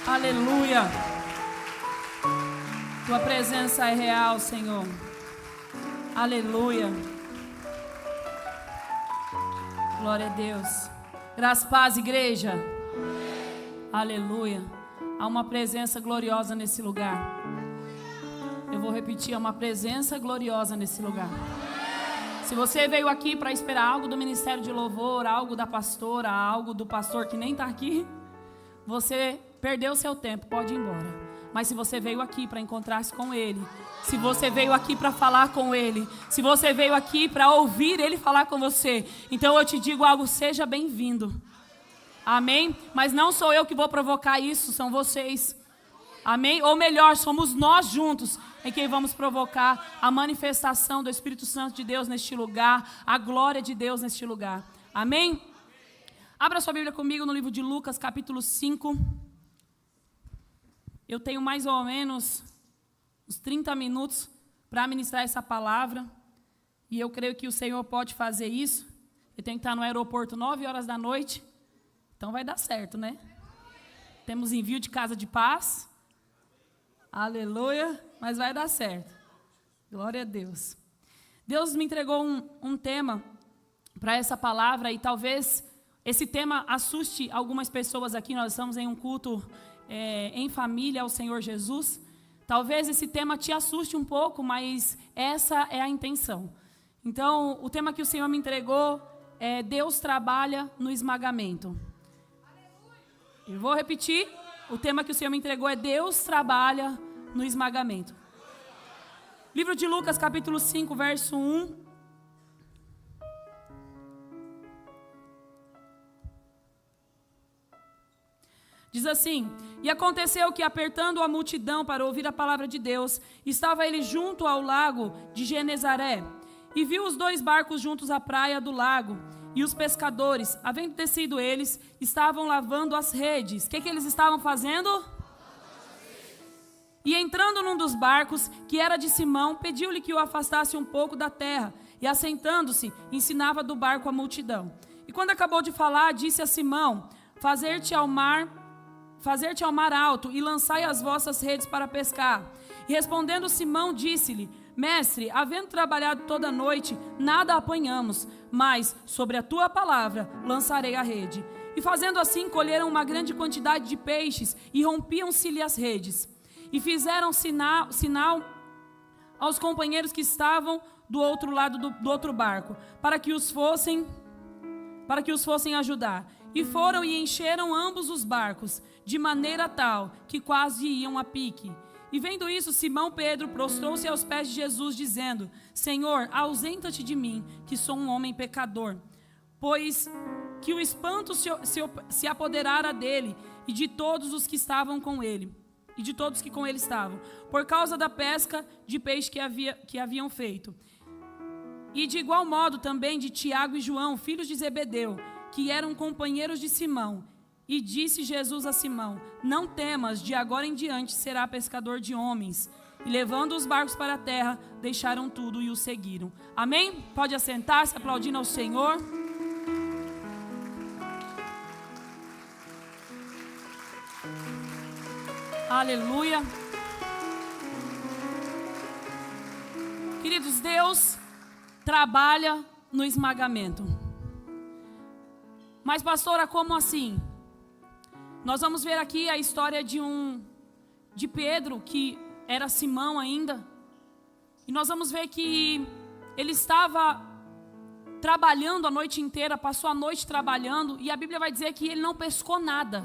Aleluia. Tua presença é real, Senhor. Aleluia. Glória a Deus. Graças, paz, igreja. Aleluia. Há uma presença gloriosa nesse lugar. Eu vou repetir, há uma presença gloriosa nesse lugar. Se você veio aqui para esperar algo do Ministério de Louvor, algo da pastora, algo do pastor que nem está aqui, você perdeu seu tempo, pode ir embora. Mas se você veio aqui para encontrar-se com Ele, se você veio aqui para falar com Ele, se você veio aqui para ouvir Ele falar com você, então eu te digo algo, seja bem-vindo. Amém? Mas não sou eu que vou provocar isso, são vocês. Amém? Ou melhor, somos nós juntos em quem vamos provocar a manifestação do Espírito Santo de Deus neste lugar, a glória de Deus neste lugar. Amém? Abra sua Bíblia comigo no livro de Lucas, capítulo 5. Eu tenho mais ou menos uns 30 minutos para ministrar essa palavra. E eu creio que o Senhor pode fazer isso. Eu tenho que estar no aeroporto 9 horas da noite. Então vai dar certo, né? Temos envio de casa de paz. Aleluia. Mas vai dar certo. Glória a Deus. Deus me entregou um tema para essa palavra. E talvez esse tema assuste algumas pessoas aqui. Nós estamos em um culto em família ao Senhor Jesus. Talvez esse tema te assuste um pouco, mas essa é a intenção. Então, o tema que o Senhor me entregou é Deus trabalha no esmagamento. Eu vou repetir, o tema que o Senhor me entregou é Deus trabalha no esmagamento. Livro de Lucas, capítulo 5, verso 1. Diz assim: E aconteceu que, apertando a multidão para ouvir a palavra de Deus, estava ele junto ao lago de Genezaré, e viu os 2 barcos juntos à praia do lago, e os pescadores, havendo descido eles, estavam lavando as redes. O que eles estavam fazendo? E entrando num dos barcos, que era de Simão, pediu-lhe que o afastasse um pouco da terra, e assentando-se, ensinava do barco a multidão. E quando acabou de falar, disse a Simão: Fazer-te ao mar alto e lançai as vossas redes para pescar. E respondendo Simão, disse-lhe: Mestre, havendo trabalhado toda a noite, nada apanhamos, mas sobre a tua palavra lançarei a rede. E fazendo assim, colheram uma grande quantidade de peixes, e rompiam-se-lhe as redes. E fizeram sinal aos companheiros que estavam do outro lado do outro barco, para que os fossem ajudar. E foram e encheram ambos os barcos, de maneira tal que quase iam a pique. E vendo isso, Simão Pedro prostrou-se aos pés de Jesus, dizendo: Senhor, ausenta-te de mim, que sou um homem pecador. Pois que o espanto se apoderara dele e de todos os que estavam com ele, e de todos que com ele estavam, por causa da pesca de peixe que haviam feito. E de igual modo também de Tiago e João, filhos de Zebedeu, que eram companheiros de Simão. E disse Jesus a Simão: Não temas, de agora em diante será pescador de homens. E levando os barcos para a terra, deixaram tudo e o seguiram. Amém? Pode assentar-se, aplaudindo ao Senhor. Aleluia. Queridos, Deus trabalha no esmagamento. Mas, pastora, como assim? Nós vamos ver aqui a história de Pedro, que era Simão ainda. E nós vamos ver que ele estava trabalhando a noite inteira, passou a noite trabalhando. E a Bíblia vai dizer que ele não pescou nada.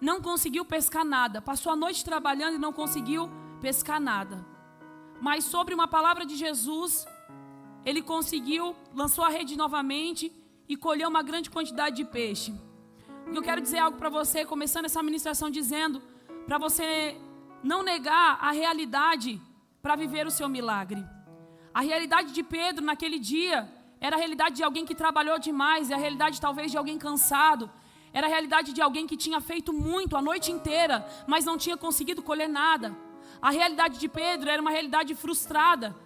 Não conseguiu pescar nada. Passou a noite trabalhando e não conseguiu pescar nada. Mas sobre uma palavra de Jesus, ele conseguiu, lançou a rede novamente e colheu uma grande quantidade de peixe. Eu quero dizer algo para você, começando essa ministração dizendo, para você não negar a realidade para viver o seu milagre. A realidade de Pedro naquele dia era a realidade de alguém que trabalhou demais, é a realidade talvez de alguém cansado, era a realidade de alguém que tinha feito muito a noite inteira, mas não tinha conseguido colher nada. A realidade de Pedro era uma realidade frustrada,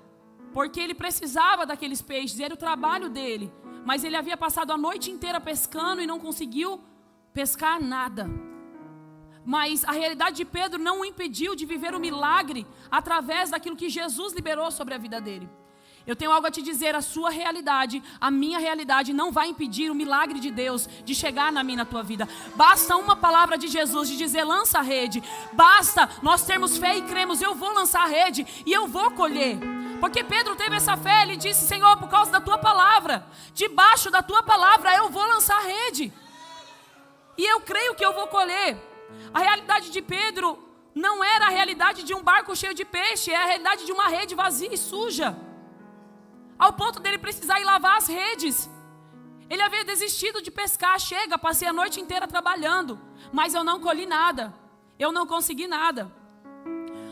porque ele precisava daqueles peixes, era o trabalho dele, mas ele havia passado a noite inteira pescando e não conseguiu pescar nada. Mas a realidade de Pedro não o impediu de viver o milagre através daquilo que Jesus liberou sobre a vida dele. Eu tenho algo a te dizer, a sua realidade, a minha realidade não vai impedir o milagre de Deus de chegar na minha e na tua vida. Basta uma palavra de Jesus de dizer, lança a rede. Basta nós termos fé e cremos, eu vou lançar a rede e eu vou colher. Porque Pedro teve essa fé, ele disse, Senhor, por causa da tua palavra, debaixo da tua palavra eu vou lançar a rede. E eu creio que eu vou colher. A realidade de Pedro não era a realidade de um barco cheio de peixe, é a realidade de uma rede vazia e suja. Ao ponto dele precisar ir lavar as redes. Ele havia desistido de pescar. Chega, passei a noite inteira trabalhando, mas eu não colhi nada. Eu não consegui nada.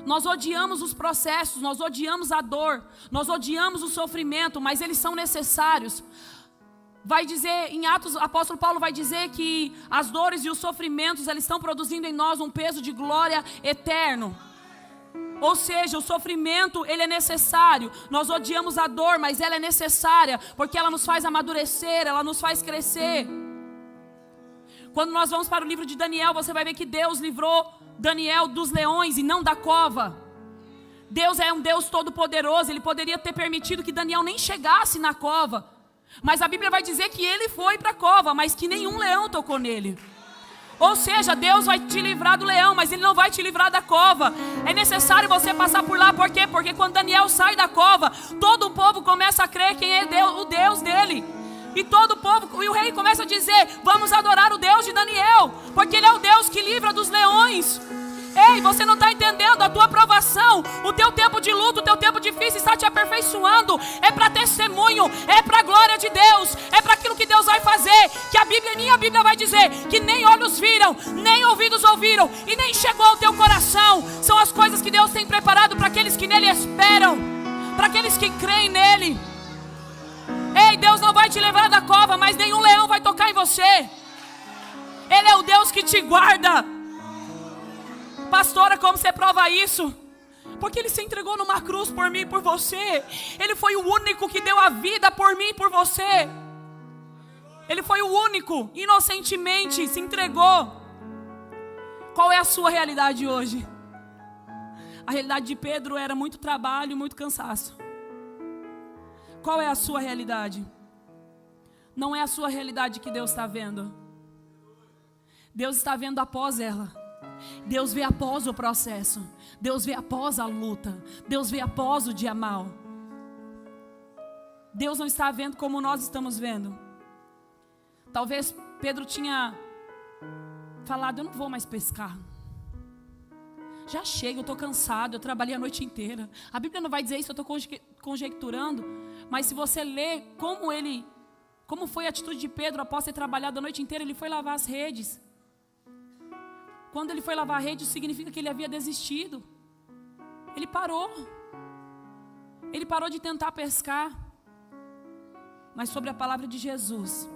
Nós odiamos os processos, nós odiamos a dor, nós odiamos o sofrimento, mas eles são necessários. Vai dizer, em Atos, o apóstolo Paulo vai dizer que as dores e os sofrimentos, eles estão produzindo em nós um peso de glória eterno. Ou seja, o sofrimento, ele é necessário. Nós odiamos a dor, mas ela é necessária, porque ela nos faz amadurecer, ela nos faz crescer. Quando nós vamos para o livro de Daniel, você vai ver que Deus livrou Daniel dos leões e não da cova. Deus é um Deus todo-poderoso, Ele poderia ter permitido que Daniel nem chegasse na cova. Mas a Bíblia vai dizer que ele foi para a cova, mas que nenhum leão tocou nele. Ou seja, Deus vai te livrar do leão, mas Ele não vai te livrar da cova. É necessário você passar por lá, por quê? Porque quando Daniel sai da cova, todo o povo começa a crer quem é Deus, o Deus dele. E todo o povo, e o rei começa a dizer, vamos adorar o Deus de Daniel, porque Ele é o Deus que livra dos leões. Ei, você não está entendendo, a tua provação, o teu tempo de luto, o teu tempo difícil está te aperfeiçoando. É para testemunho, é para a glória de Deus, é para aquilo que Deus vai fazer. Que a minha Bíblia vai dizer que nem olhos viram, nem ouvidos ouviram e nem chegou ao teu coração. São as coisas que Deus tem preparado para aqueles que nele esperam, para aqueles que creem nele. Ei, Deus não vai te levar da cova, mas nenhum leão vai tocar em você. Ele é o Deus que te guarda. Pastora, como você prova isso? Porque Ele se entregou numa cruz por mim e por você. Ele foi o único que deu a vida por mim e por você. Ele foi o único, inocentemente se entregou. Qual é a sua realidade hoje? A realidade de Pedro era muito trabalho e muito cansaço. Qual é a sua realidade? Não é a sua realidade que Deus está vendo. Deus está vendo após ela. Deus vê após o processo. Deus vê após a luta. Deus vê após o dia mal. Deus não está vendo como nós estamos vendo. Talvez Pedro tinha falado, eu não vou mais pescar. Já chega, eu estou cansado, eu trabalhei a noite inteira. A Bíblia não vai dizer isso, eu estou conjecturando. Mas se você ler como foi a atitude de Pedro após ter trabalhado a noite inteira, ele foi lavar as redes. Quando ele foi lavar a rede, significa que ele havia desistido. Ele parou. Ele parou de tentar pescar. Mas sobre a palavra de Jesus,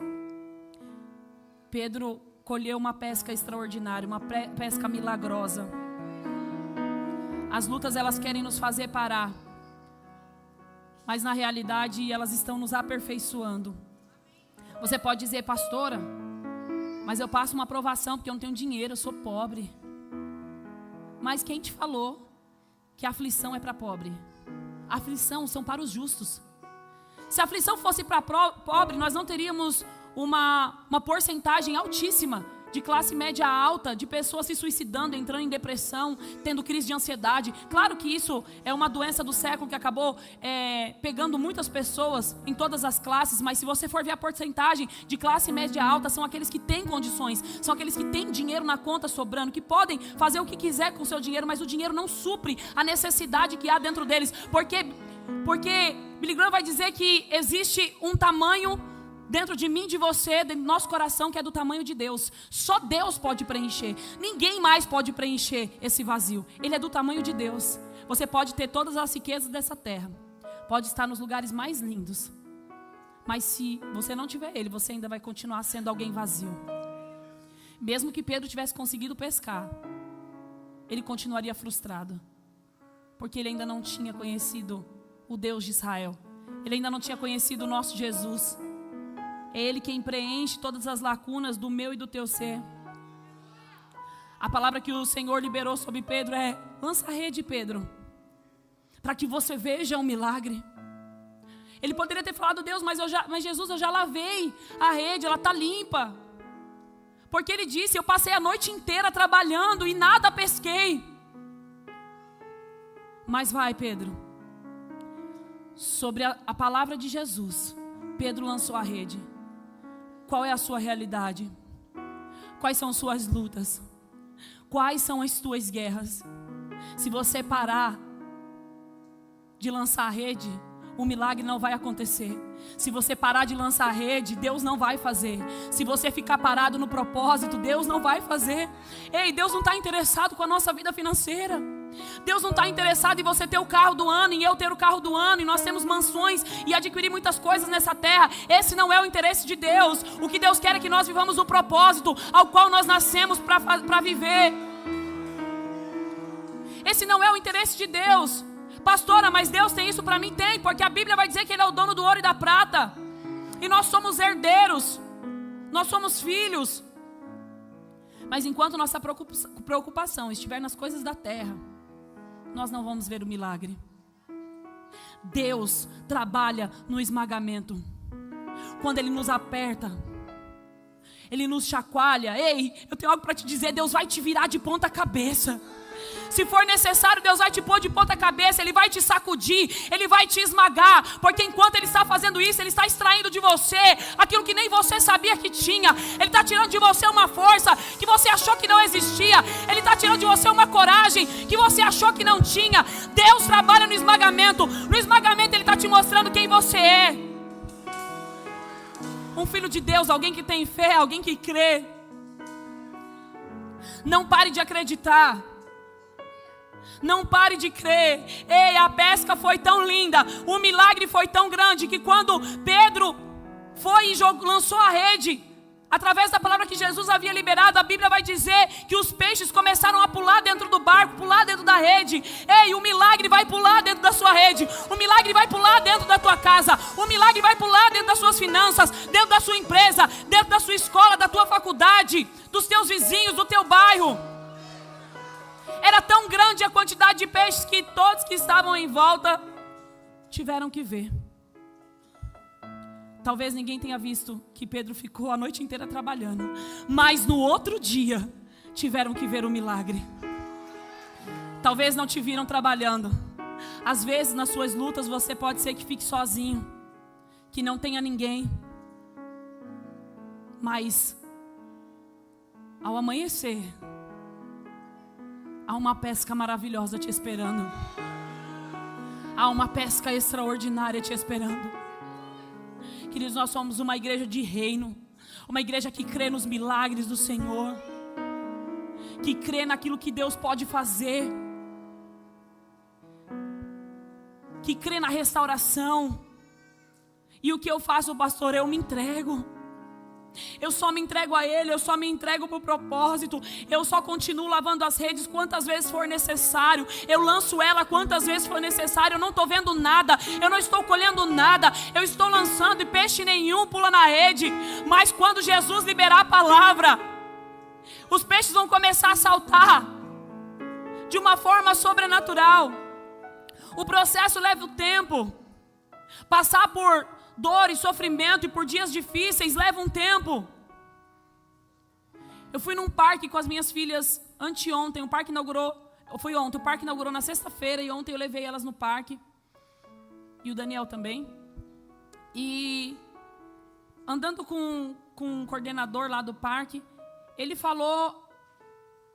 Pedro colheu uma pesca extraordinária, uma pesca milagrosa. As lutas, elas querem nos fazer parar. Mas na realidade, elas estão nos aperfeiçoando. Você pode dizer, pastora, mas eu passo uma provação porque eu não tenho dinheiro, eu sou pobre. Mas quem te falou que a aflição é para pobre? A aflição são para os justos. Se a aflição fosse para pobre, nós não teríamos uma porcentagem altíssima de classe média alta, de pessoas se suicidando, entrando em depressão, tendo crise de ansiedade. Claro que isso é uma doença do século que acabou pegando muitas pessoas em todas as classes, mas se você for ver a porcentagem de classe média alta, são aqueles que têm condições, são aqueles que têm dinheiro na conta sobrando, que podem fazer o que quiser com o seu dinheiro, mas o dinheiro não supre a necessidade que há dentro deles, porque Billy Graham vai dizer que existe um tamanho dentro de mim, de você, dentro do nosso coração, que é do tamanho de Deus. Só Deus pode preencher. Ninguém mais pode preencher esse vazio. Ele é do tamanho de Deus. Você pode ter todas as riquezas dessa terra. Pode estar nos lugares mais lindos. Mas se você não tiver Ele, você ainda vai continuar sendo alguém vazio. Mesmo que Pedro tivesse conseguido pescar, ele continuaria frustrado. Porque ele ainda não tinha conhecido o Deus de Israel. Ele ainda não tinha conhecido o nosso Jesus. É Ele quem preenche todas as lacunas do meu e do teu ser. A palavra que o Senhor liberou sobre Pedro é: lança a rede, Pedro, para que você veja um milagre. Ele poderia ter falado: Deus, mas Jesus, eu já lavei a rede, ela está limpa. Porque ele disse: eu passei a noite inteira trabalhando e nada pesquei. Mas vai, Pedro. Sobre a palavra de Jesus, Pedro lançou a rede. Qual é a sua realidade? Quais são suas lutas? Quais são as tuas guerras? Se você parar de lançar a rede, o milagre não vai acontecer. Se você parar de lançar a rede, Deus não vai fazer. Se você ficar parado no propósito, Deus não vai fazer. Ei, Deus não está interessado com a nossa vida financeira. Deus não está interessado em você ter o carro do ano, em eu ter o carro do ano, e nós temos mansões e adquirir muitas coisas nessa terra. Esse não é o interesse de Deus. O que Deus quer é que nós vivamos o propósito ao qual nós nascemos para viver. Esse não é o interesse de Deus. Pastora, mas Deus tem isso para mim? Tem, porque a Bíblia vai dizer que Ele é o dono do ouro e da prata. E nós somos herdeiros. Nós somos filhos. Mas enquanto nossa preocupação estiver nas coisas da terra, nós não vamos ver o milagre. Deus trabalha no esmagamento. Quando Ele nos aperta, Ele nos chacoalha. Ei, eu tenho algo para te dizer. Deus vai te virar de ponta cabeça. Se for necessário, Deus vai te pôr de ponta cabeça. Ele vai te sacudir, Ele vai te esmagar. Porque enquanto Ele está fazendo isso, Ele está extraindo de você aquilo que nem você sabia que tinha. Ele está tirando de você uma força que você achou que não existia. Ele está tirando de você uma coragem que você achou que não tinha. Deus trabalha no esmagamento. No esmagamento Ele está te mostrando quem você é. Um filho de Deus, alguém que tem fé, alguém que crê. Não pare de acreditar. Não pare de crer. Ei, a pesca foi tão linda, o milagre foi tão grande, que quando Pedro foi e lançou a rede, através da palavra que Jesus havia liberado, a Bíblia vai dizer que os peixes começaram a pular dentro do barco, pular dentro da rede. Ei, o milagre vai pular dentro da sua rede. O milagre vai pular dentro da tua casa. O milagre vai pular dentro das suas finanças, dentro da sua empresa, dentro da sua escola, da tua faculdade, dos teus vizinhos, do teu bairro. Era tão grande a quantidade de peixes que todos que estavam em volta tiveram que ver. Talvez ninguém tenha visto que Pedro ficou a noite inteira trabalhando, mas no outro dia tiveram que ver o milagre. Talvez não te viram trabalhando. Às vezes nas suas lutas você pode ser que fique sozinho, que não tenha ninguém. Mas ao amanhecer, há uma pesca maravilhosa te esperando. Há uma pesca extraordinária te esperando. Queridos, nós somos uma igreja de reino. Uma igreja que crê nos milagres do Senhor. Que crê naquilo que Deus pode fazer. Que crê na restauração. E o que eu faço, pastor? Eu me entrego. Eu só me entrego a Ele, eu só me entrego para o propósito. Eu só continuo lavando as redes quantas vezes for necessário. Eu lanço ela quantas vezes for necessário. Eu não estou vendo nada, eu não estou colhendo nada. Eu estou lançando e peixe nenhum pula na rede. Mas quando Jesus liberar a palavra, os peixes vão começar a saltar de uma forma sobrenatural. O processo leva o tempo. Passar por dor e sofrimento e por dias difíceis leva um tempo. Eu fui num parque com as minhas filhas anteontem. O parque inaugurou, foi ontem, o parque inaugurou na sexta-feira. E ontem eu levei elas no parque. E o Daniel também. E andando com um coordenador lá do parque, ele falou,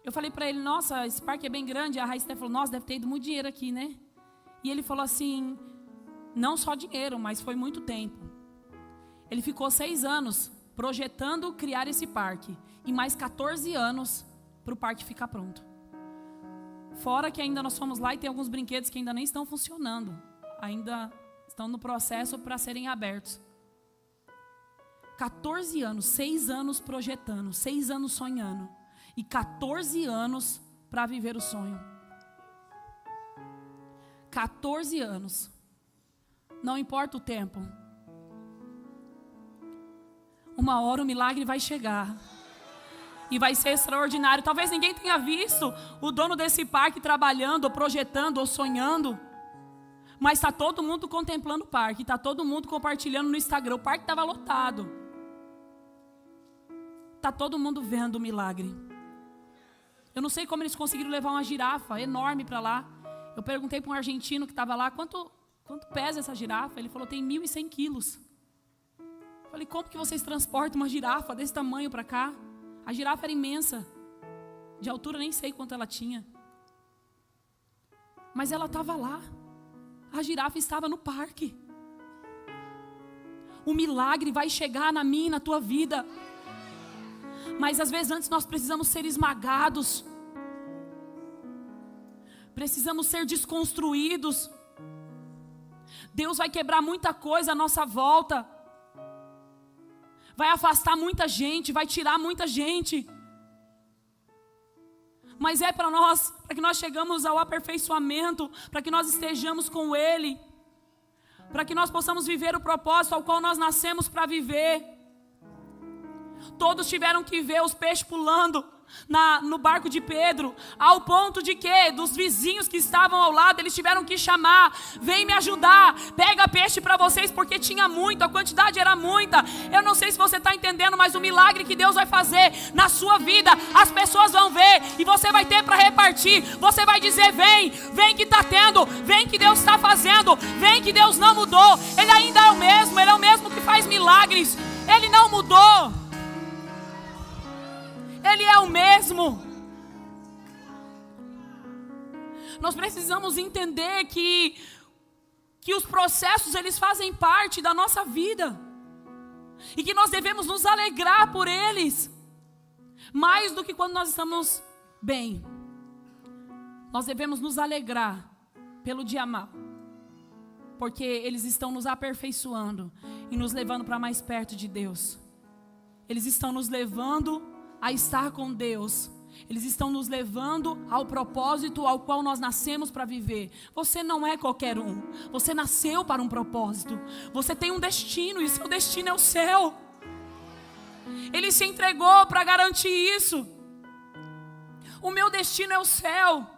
eu falei para ele: nossa, esse parque é bem grande. A Raíssa falou: nossa, deve ter ido muito dinheiro aqui, né? E ele falou assim: não só dinheiro, mas foi muito tempo. Ele ficou 6 anos projetando criar esse parque. E mais 14 anos para o parque ficar pronto. Fora que ainda nós fomos lá e tem alguns brinquedos que ainda nem estão funcionando. Ainda estão no processo para serem abertos. 14 anos, 6 anos projetando, 6 anos sonhando. E 14 anos para viver o sonho. 14 anos. Não importa o tempo. Uma hora o milagre vai chegar. E vai ser extraordinário. Talvez ninguém tenha visto o dono desse parque trabalhando, ou projetando, ou sonhando. Mas está todo mundo contemplando o parque. Está todo mundo compartilhando no Instagram. O parque estava lotado. Está todo mundo vendo o milagre. Eu não sei como eles conseguiram levar uma girafa enorme para lá. Eu perguntei para um argentino que estava lá, quanto pesa essa girafa? Ele falou, tem 1.100 quilos. Eu falei, como que vocês transportam uma girafa desse tamanho para cá? A girafa era imensa. De altura nem sei quanto ela tinha. Mas ela estava lá. A girafa estava no parque. O milagre vai chegar na minha e na tua vida. Mas às vezes antes nós precisamos ser esmagados. Precisamos ser desconstruídos. Deus vai quebrar muita coisa à nossa volta. Vai afastar muita gente, vai tirar muita gente. Mas é para que nós chegamos ao aperfeiçoamento, para que nós estejamos com Ele, para que nós possamos viver o propósito ao qual nós nascemos para viver. Todos tiveram que ver os peixes pulando no barco de Pedro, ao ponto de que dos vizinhos que estavam ao lado, eles tiveram que chamar, vem me ajudar, pega peixe para vocês, porque tinha muito, a quantidade era muita. Eu não sei se você está entendendo, mas o milagre que Deus vai fazer na sua vida, as pessoas vão ver, e você vai ter para repartir. Você vai dizer, vem que está tendo, vem que Deus está fazendo, vem que Deus não mudou, Ele ainda é o mesmo, Ele é o mesmo que faz milagres, Ele não mudou. Ele é o mesmo. Nós precisamos entender que os processos, eles fazem parte da nossa vida. E que nós devemos nos alegrar por eles. Mais do que quando nós estamos bem. Nós devemos nos alegrar pelo dia mau. Porque eles estão nos aperfeiçoando e nos levando para mais perto de Deus. Eles estão nos levando a estar com Deus. Eles estão nos levando ao propósito ao qual nós nascemos para viver. Você não é qualquer um. Você nasceu para um propósito. Você tem um destino e seu destino é o céu. Ele se entregou para garantir isso. O meu destino é o céu.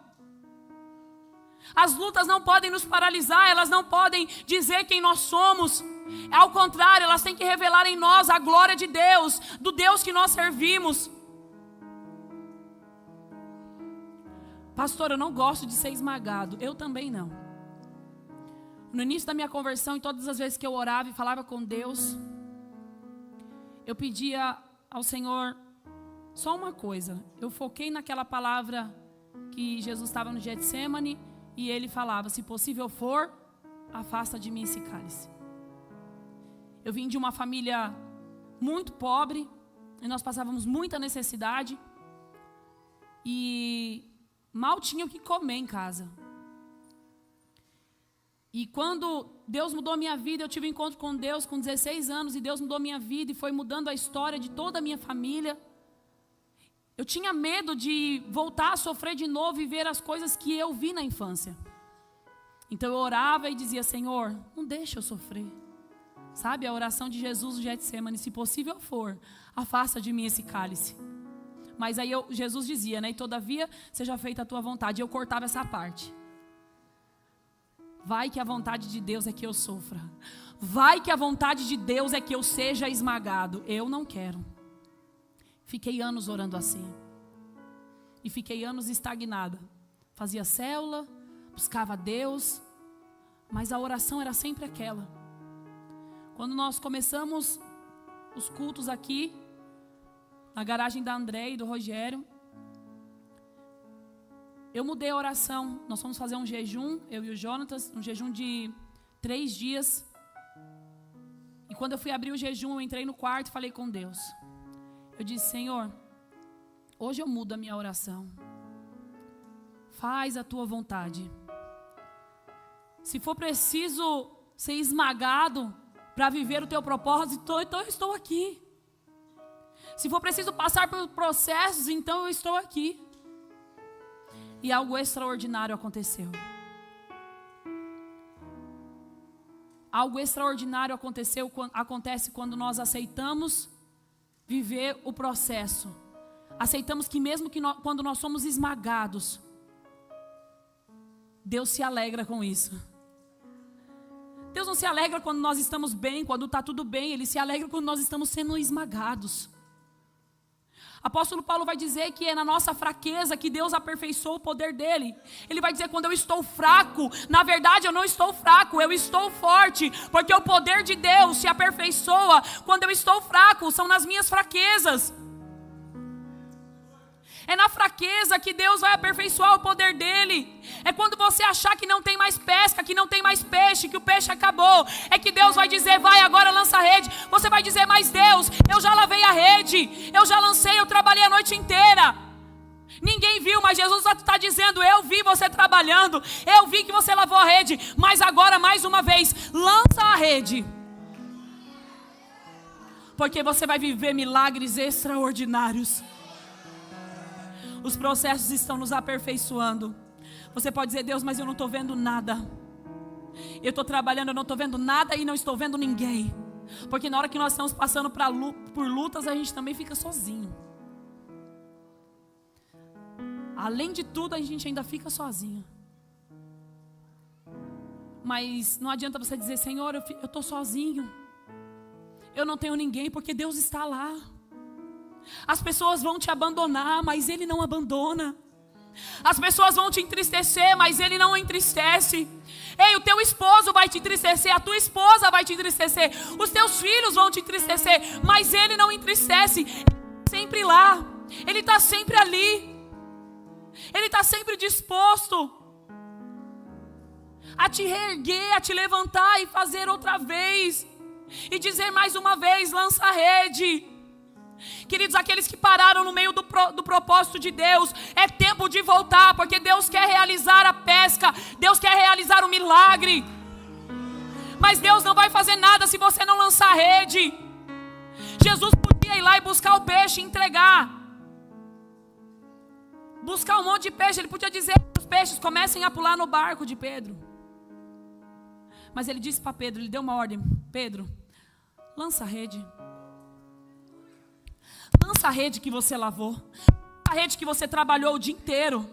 As lutas não podem nos paralisar, elas não podem dizer quem nós somos. Ao contrário, elas têm que revelar em nós a glória de Deus, do Deus que nós servimos. Pastor, eu não gosto de ser esmagado. Eu também não. No início da minha conversão, e todas as vezes que eu orava e falava com Deus, eu pedia ao Senhor só uma coisa. Eu foquei naquela palavra que Jesus estava no Getsemane e Ele falava, se possível for, afasta de mim esse cálice. Eu vim de uma família muito pobre, e nós passávamos muita necessidade, e mal tinha o que comer em casa. E quando Deus mudou a minha vida, eu tive um encontro com Deus com 16 anos, e Deus mudou a minha vida, e foi mudando a história de toda a minha família. Eu tinha medo de voltar a sofrer de novo e ver as coisas que eu vi na infância. Então eu orava e dizia, Senhor, não deixa eu sofrer. Sabe, a oração de Jesus no Getsemane, se possível for, afasta de mim esse cálice. Mas aí Jesus dizia, né, e todavia seja feita a tua vontade. E eu cortava essa parte. Vai que a vontade de Deus é que eu sofra. Vai que a vontade de Deus é que eu seja esmagado. Eu não quero. Fiquei anos orando assim. E fiquei anos estagnada. Fazia célula, buscava Deus, mas a oração era sempre aquela. Quando nós começamos os cultos aqui, na garagem da André e do Rogério, eu mudei a oração. Nós fomos fazer um jejum, eu e o Jonatas, um jejum de 3 dias. E quando eu fui abrir o jejum, eu entrei no quarto e falei com Deus. Eu disse, Senhor, hoje eu mudo a minha oração. Faz a tua vontade. Se for preciso ser esmagado para viver o teu propósito, então eu estou aqui. Se for preciso passar por processos, então eu estou aqui. E algo extraordinário aconteceu. Algo extraordinário acontece quando nós aceitamos viver o processo. aceitamos que mesmo que quando nós somos esmagados, Deus se alegra com isso. Deus não se alegra quando nós estamos bem, quando está tudo bem. Ele se alegra quando nós estamos sendo esmagados. Apóstolo Paulo vai dizer que é na nossa fraqueza que Deus aperfeiçoou o poder dele. Ele vai dizer: quando eu estou fraco, na verdade eu não estou fraco, eu estou forte, porque o poder de Deus se aperfeiçoa quando eu estou fraco, são nas minhas fraquezas. É na fraqueza que Deus vai aperfeiçoar o poder dele. É quando você achar que não tem mais pesca, que não tem mais peixe, que o peixe acabou. É que Deus vai dizer: vai, agora lança a rede. Você vai dizer: mas Deus, eu já lavei a rede, eu já lancei, eu trabalhei a noite inteira. Ninguém viu, mas Jesus está dizendo: eu vi você trabalhando, eu vi que você lavou a rede, mas agora mais uma vez, lança a rede. Porque você vai viver milagres extraordinários. Os processos estão nos aperfeiçoando. Você pode dizer: Deus, mas eu não estou vendo nada. Eu estou trabalhando, eu não estou vendo nada e não estou vendo ninguém. Porque na hora que nós estamos passando por lutas, a gente também fica sozinho. Além de tudo, a gente ainda fica sozinho. Mas não adianta você dizer: Senhor, eu estou sozinho, eu não tenho ninguém, porque Deus está lá. As pessoas vão te abandonar, mas Ele não abandona. As pessoas vão te entristecer, mas Ele não entristece. Ei, o teu esposo vai te entristecer, a tua esposa vai te entristecer, os teus filhos vão te entristecer, mas Ele não entristece. Ele está sempre lá, Ele está sempre ali, Ele está sempre disposto a te reerguer, a te levantar e fazer outra vez, e dizer mais uma vez: lança a rede. Queridos, aqueles que pararam no meio do propósito de Deus, é tempo de voltar, porque Deus quer realizar a pesca, Deus quer realizar o milagre. Mas Deus não vai fazer nada se você não lançar a rede. Jesus podia ir lá e buscar o peixe e entregar, buscar um monte de peixe. Ele podia dizer que os peixes comecem a pular no barco de Pedro. Mas ele disse para Pedro, ele deu uma ordem: Pedro, lança a rede. Lança a rede que você lavou, a rede que você trabalhou o dia inteiro,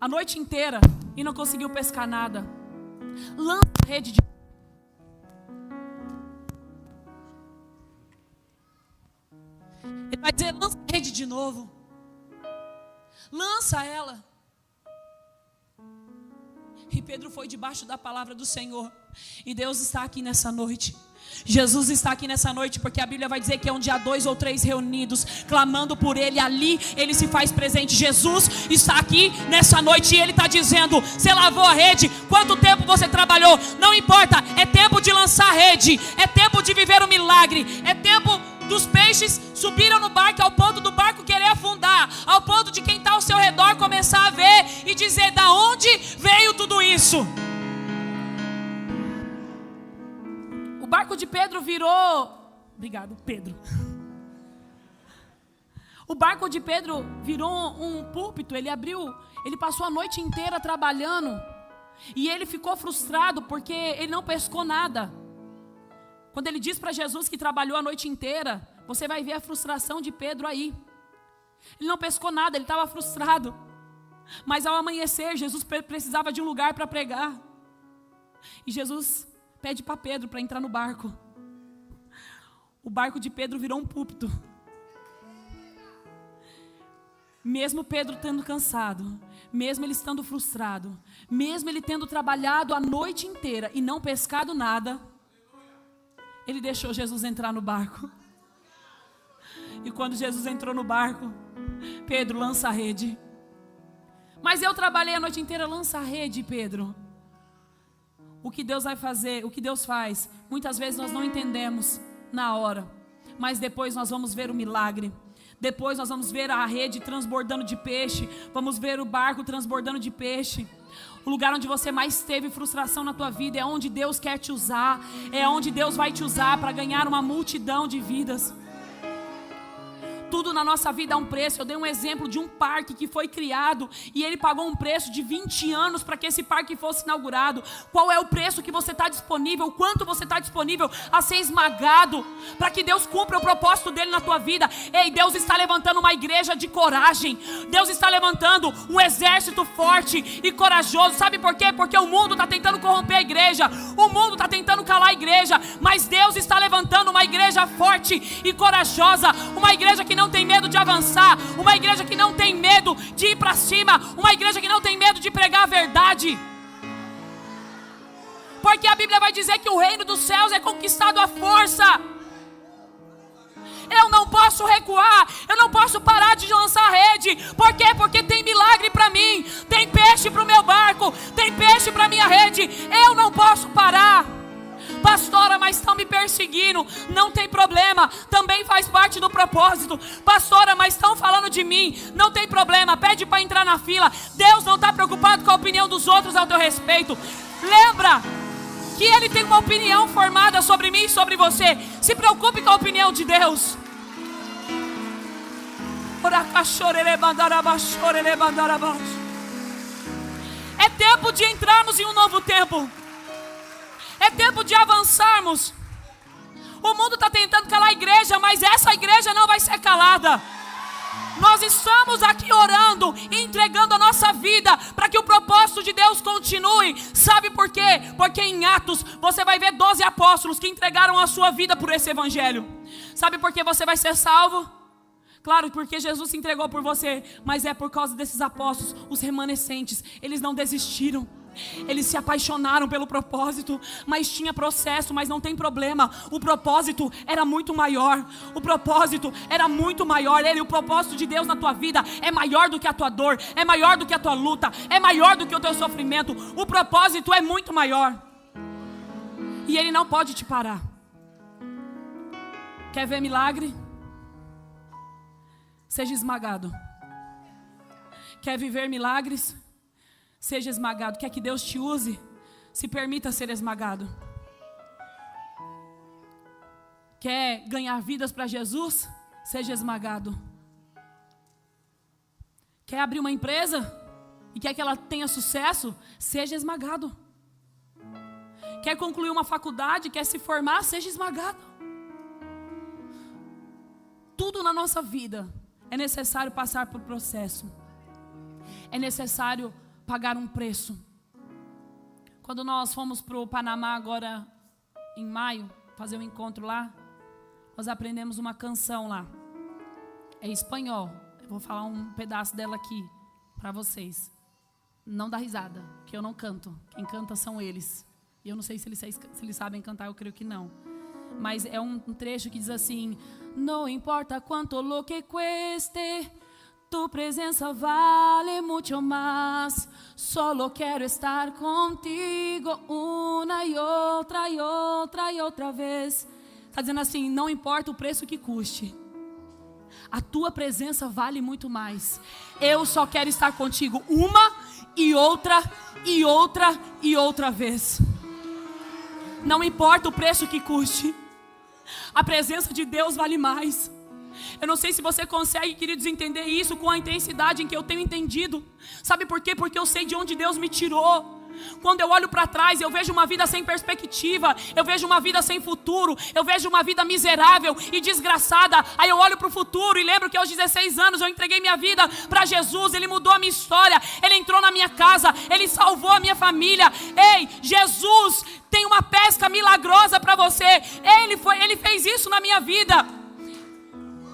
a noite inteira, e não conseguiu pescar nada. Lança a rede de... Ele vai dizer: lança a rede de novo. Lança ela. E Pedro foi debaixo da palavra do Senhor. E Deus está aqui nessa noite. Jesus está aqui nessa noite, porque a Bíblia vai dizer que onde há 2 ou 3 reunidos, clamando por Ele, ali Ele se faz presente. Jesus está aqui nessa noite e Ele está dizendo: você lavou a rede, quanto tempo você trabalhou, não importa, é tempo de lançar a rede, é tempo de viver o milagre, é tempo dos peixes subiram no barco ao ponto do barco querer afundar, ao ponto de quem está ao seu redor começar a ver e dizer: da onde veio tudo isso? O barco de Pedro virou... Obrigado, Pedro. O barco de Pedro virou um púlpito. Ele passou a noite inteira trabalhando. E ele ficou frustrado porque ele não pescou nada. Quando ele diz para Jesus que trabalhou a noite inteira, você vai ver a frustração de Pedro aí. Ele não pescou nada, ele estava frustrado. Mas ao amanhecer, Jesus precisava de um lugar para pregar. E Jesus pede para Pedro para entrar no barco. O barco de Pedro virou um púlpito. Mesmo Pedro tendo cansado, mesmo ele estando frustrado, mesmo ele tendo trabalhado a noite inteira e não pescado nada, ele deixou Jesus entrar no barco. E quando Jesus entrou no barco: Pedro, lança a rede. Mas eu trabalhei a noite inteira. Lança a rede, Pedro. O que Deus vai fazer, o que Deus faz, muitas vezes nós não entendemos na hora, mas depois nós vamos ver o milagre. Depois nós vamos ver a rede transbordando de peixe, vamos ver o barco transbordando de peixe. O lugar onde você mais teve frustração na tua vida é onde Deus quer te usar, é onde Deus vai te usar para ganhar uma multidão de vidas. Tudo na nossa vida há um preço. Eu dei um exemplo de um parque que foi criado e ele pagou um preço de 20 anos para que esse parque fosse inaugurado. Qual é o preço que você está disponível? Quanto você está disponível a ser esmagado para que Deus cumpra o propósito dele na tua vida? Ei, Deus está levantando uma igreja de coragem. Deus está levantando um exército forte e corajoso. Sabe por quê? Porque o mundo está tentando corromper a igreja. O mundo está tentando calar a igreja. Mas Deus está levantando uma igreja forte e corajosa. Uma igreja que não tem medo de avançar. Uma igreja que não tem medo de ir para cima. Uma igreja que não tem medo de pregar a verdade. Porque a Bíblia vai dizer que o reino dos céus é conquistado à força. Eu não posso recuar. Eu não posso parar de lançar a rede. Por quê? Porque tem milagre para mim. Tem peixe para o meu barco. Tem peixe para a minha rede. Eu não posso parar. Pastora, mas estão me perseguindo. Não tem problema, também faz parte do propósito. Pastora, mas estão falando de mim. Não tem problema, pede para entrar na fila. Deus não está preocupado com a opinião dos outros ao teu respeito. Lembra que Ele tem uma opinião formada sobre mim e sobre você. Se preocupe com a opinião de Deus. É tempo de entrarmos em um novo tempo. É tempo de avançarmos. O mundo está tentando calar a igreja, mas essa igreja não vai ser calada. Nós estamos aqui orando e entregando a nossa vida para que o propósito de Deus continue. Sabe por quê? Porque em Atos você vai ver 12 apóstolos que entregaram a sua vida por esse evangelho. Sabe por que você vai ser salvo? Claro, porque Jesus se entregou por você, mas é por causa desses apóstolos, os remanescentes. Eles não desistiram. Eles se apaixonaram pelo propósito, mas tinha processo, mas não tem problema. O propósito era muito maior. O propósito era muito maior. O propósito de Deus na tua vida é maior do que a tua dor, é maior do que a tua luta, é maior do que o teu sofrimento. O propósito é muito maior. E Ele não pode te parar. Quer ver milagre? Seja esmagado. Quer viver milagres? Seja esmagado. Quer que Deus te use? Se permita ser esmagado. Quer ganhar vidas para Jesus? Seja esmagado. Quer abrir uma empresa e quer que ela tenha sucesso? Seja esmagado. Quer concluir uma faculdade? Quer se formar? Seja esmagado. Tudo na nossa vida é necessário passar por processo. É necessário pagar um preço. Quando nós fomos para o Panamá agora em maio, fazer um encontro lá, nós aprendemos uma canção lá. É espanhol. Eu vou falar um pedaço dela aqui para vocês. Não dá risada, que eu não canto. Quem canta são eles. E eu não sei se eles sabem cantar, eu creio que não. Mas é um trecho que diz assim: não importa quanto lo que cueste, tu presença vale mucho más. Solo quero estar contigo una y otra y otra y otra vez. Está dizendo assim: não importa o preço que custe, a tua presença vale muito mais. Eu só quero estar contigo uma e outra e outra e outra vez. Não importa o preço que custe, a presença de Deus vale mais. Eu não sei se você consegue, queridos, entender isso com a intensidade em que eu tenho entendido. Sabe por quê? Porque eu sei de onde Deus me tirou. Quando eu olho para trás, eu vejo uma vida sem perspectiva, eu vejo uma vida sem futuro, eu vejo uma vida miserável e desgraçada. Aí eu olho para o futuro e lembro que aos 16 anos eu entreguei minha vida para Jesus. Ele mudou a minha história, Ele entrou na minha casa, Ele salvou a minha família. Ei, Jesus tem uma pesca milagrosa para você. Ele fez isso na minha vida.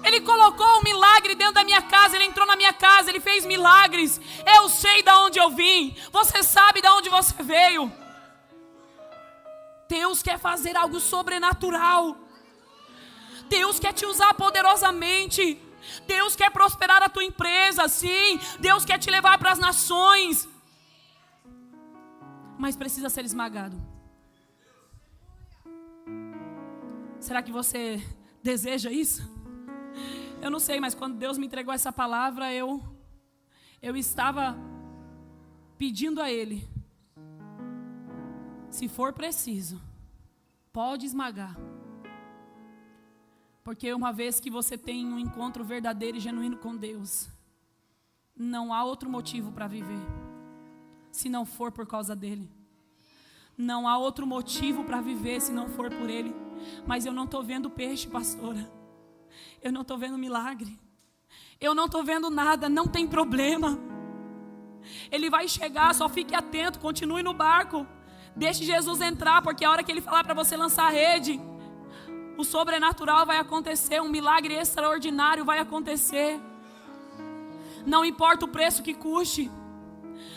Ele colocou um milagre dentro da minha casa. Ele entrou na minha casa, Ele fez milagres. Eu sei de onde eu vim. Você sabe de onde você veio. Deus quer fazer algo sobrenatural. Deus quer te usar poderosamente. Deus quer prosperar a tua empresa, sim. Deus quer te levar para as nações. Mas precisa ser esmagado. Será que você deseja isso? Eu não sei, mas quando Deus me entregou essa palavra, eu estava pedindo a Ele: se for preciso, pode esmagar. Porque uma vez que você tem um encontro verdadeiro e genuíno com Deus, não há outro motivo para viver, se não for por causa dEle. Não há outro motivo para viver se não for por Ele. Mas eu não estou vendo peixe, pastora. Eu não estou vendo milagre. Eu não estou vendo nada, não tem problema. Ele vai chegar, só fique atento, continue no barco. Deixe Jesus entrar, porque a hora que Ele falar para você lançar a rede, o sobrenatural vai acontecer, um milagre extraordinário vai acontecer. Não importa o preço que custe.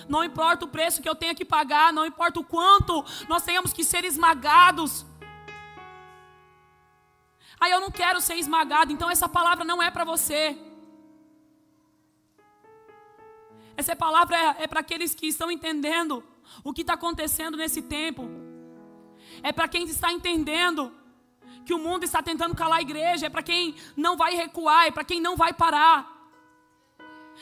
Não importa o preço que eu tenha que pagar, não importa o quanto nós tenhamos que ser esmagados. Aí eu não quero ser esmagado, então essa palavra não é para você. Essa palavra é para aqueles que estão entendendo o que está acontecendo nesse tempo. É para quem está entendendo que o mundo está tentando calar a igreja. É para quem não vai recuar, é para quem não vai parar.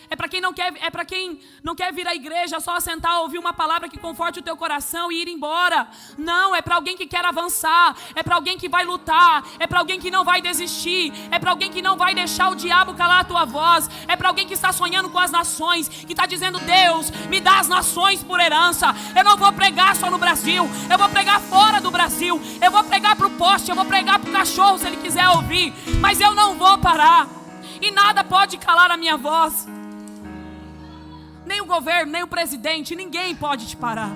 É para quem não quer vir à igreja só sentar, ouvir uma palavra que conforte o teu coração e ir embora. Não, é para alguém que quer avançar, é para alguém que vai lutar, é para alguém que não vai desistir, é para alguém que não vai deixar o diabo calar a tua voz, é para alguém que está sonhando com as nações, que está dizendo: Deus, me dá as nações por herança. Eu não vou pregar só no Brasil, eu vou pregar fora do Brasil, eu vou pregar para o poste, eu vou pregar para o cachorro se ele quiser ouvir, mas eu não vou parar, e nada pode calar a minha voz. Nem o governo, nem o presidente, ninguém pode te parar.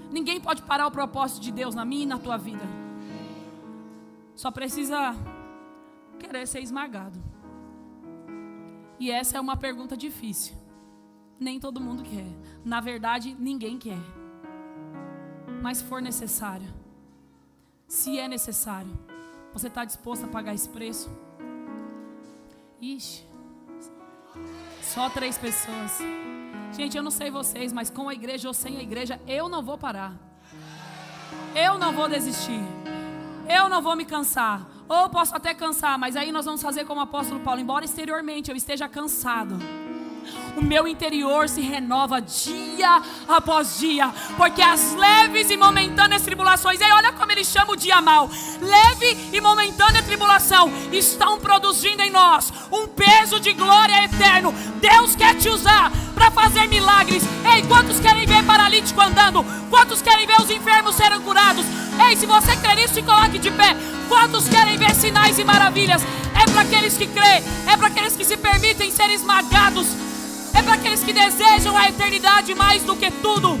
Ninguém pode parar o propósito de Deus na minha e na tua vida. Só precisa querer ser esmagado. E essa é uma pergunta difícil. Nem todo mundo quer. Na verdade, ninguém quer. Mas se for necessário, se é necessário, você está disposto a pagar esse preço? Ixi. Só 3 pessoas. Gente, eu não sei vocês, mas com a igreja ou sem a igreja, eu não vou parar. Eu não vou desistir. Eu não vou me cansar. Ou posso até cansar, mas aí nós vamos fazer como o apóstolo Paulo. Embora exteriormente eu esteja cansado, o meu interior se renova dia após dia, porque as leves e momentâneas tribulações, e olha como ele chama o dia mal, leve e momentânea tribulação, estão produzindo em nós um peso de glória eterno. Deus quer te usar para fazer milagres. Ei, quantos querem ver paralítico andando? Quantos querem ver os enfermos serem curados? Ei, se você crer nisso, se coloque de pé. Quantos querem ver sinais e maravilhas? É para aqueles que creem, é para aqueles que se permitem ser esmagados, é para aqueles que desejam a eternidade mais do que tudo.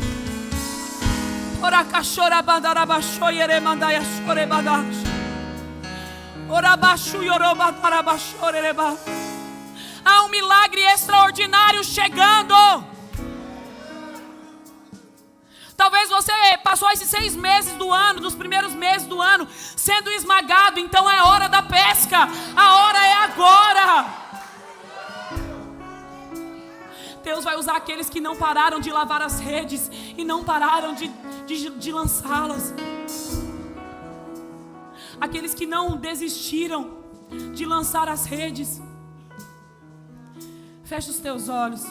Há um milagre extraordinário chegando. Talvez você passou esses 6 meses do ano, dos primeiros meses do ano, sendo esmagado. Então é hora da pesca. A hora é agora. Deus vai usar aqueles que não pararam de lavar as redes e não pararam de lançá-las. Aqueles que não desistiram de lançar as redes. Fecha os teus olhos.